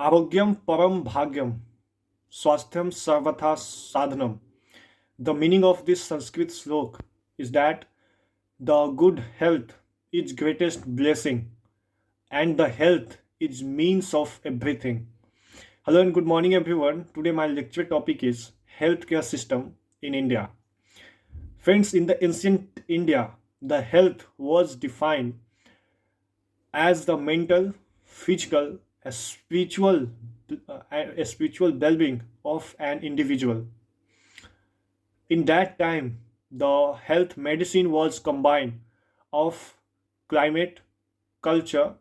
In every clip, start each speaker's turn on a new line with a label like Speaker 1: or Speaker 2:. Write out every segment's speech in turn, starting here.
Speaker 1: Arogyam param bhagyam, swasthyam sarvatha sadhanam. The meaning of this Sanskrit slok is that the good health is greatest blessing and the health is means of everything. Hello and good morning everyone. Today my lecture topic is healthcare system in India. Friends, in the ancient India, the health was defined as the mental, physical, a spiritual well-being of an individual. In that time, the health medicine was combined of climate, culture,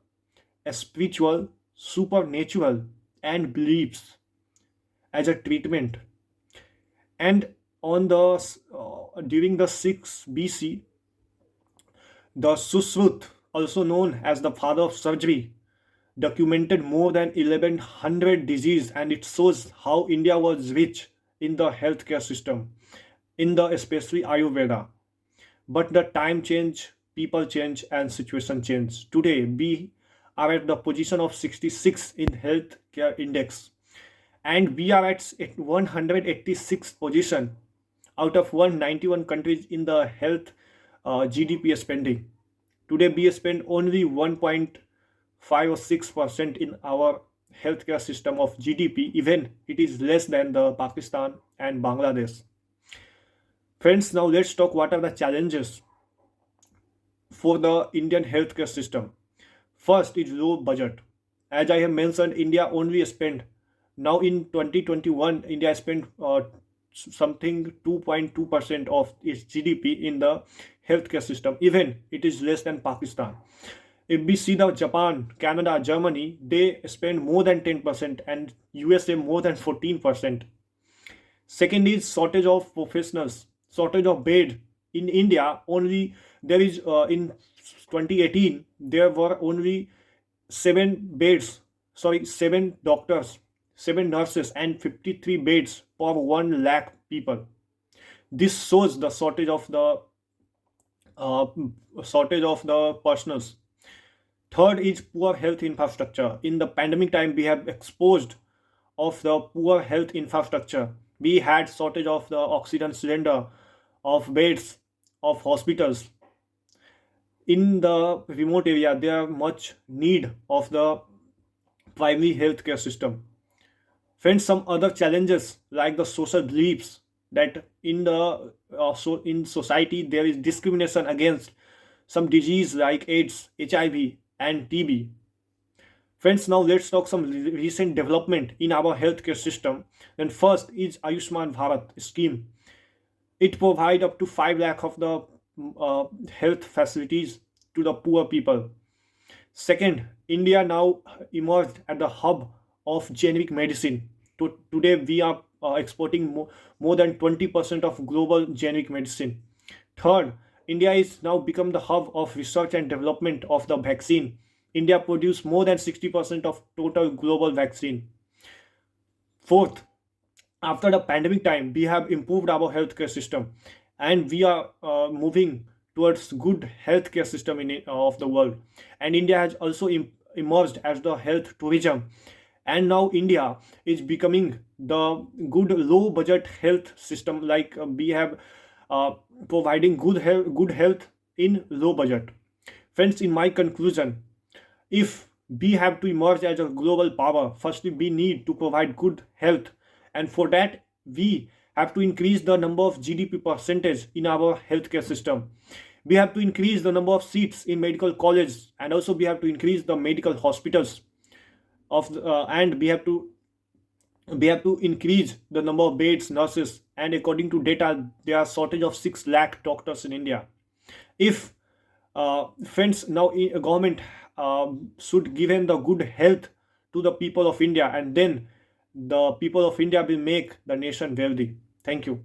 Speaker 1: a spiritual, supernatural, and beliefs as a treatment. And on the during the 6 BC, the Susrut, also known as the father of surgery, documented more than 1100 diseases, and it shows how India was rich in the healthcare system, in the especially Ayurveda. But the time change, people change, and situation change. Today, we are at the position of 66 in healthcare index, and we are at 186th position out of 191 countries in the health GDP spending. Today, we spend only 1.5 or 6% in our healthcare system of GDP. Even it is less than the Pakistan and Bangladesh. Friends, now let's talk what are the challenges for the Indian healthcare system. First is low budget. As I have mentioned, India only spent now in 2021, India spent something 2.2% of its GDP in the healthcare system. Even it is less than Pakistan. If we see the Japan, Canada, Germany, they spend more than 10% and USA more than 14%. Second is shortage of professionals, shortage of bed. In India, only there is in 2018 there were only 7 beds, sorry, 7 doctors, 7 nurses, and 53 beds per 1 lakh people. This shows the uh, shortage of the personals. Third is poor health infrastructure. In the pandemic time, we have exposed of the poor health infrastructure. We had shortage of the oxygen cylinder, of beds, of hospitals. In the remote area, there are much need of the primary healthcare system. Friends, some other challenges like the social beliefs that in the in society there is discrimination against some disease like AIDS, HIV, and TB. Friends, now let's talk some recent development in our healthcare system. Then first is Ayushman Bharat scheme. It provides up to 5 lakh of the health facilities to the poor people. Second, India now emerged at the hub of generic medicine. Today, we are exporting more than 20% of global generic medicine. Third, India is now become the hub of research and development of the vaccine. India produced more than 60% of total global vaccine. Fourth, after the pandemic time, we have improved our healthcare system, and we are moving towards good healthcare system of the world. And India has also emerged as the health tourism, and now India is becoming the good low budget health system. Like we have providing good health in low budget. Friends, in my conclusion, if we have to emerge as a global power, firstly we need to provide good health, and for that we have to increase the number of GDP percentage in our healthcare system. We have to increase the number of seats in medical colleges, and also we have to increase the medical hospitals and we have to increase the number of beds, nurses, and according to data, there are shortage of 6 lakh doctors in India. If friends, now government should give the good health to the people of India, and then the people of India will make the nation wealthy. Thank you.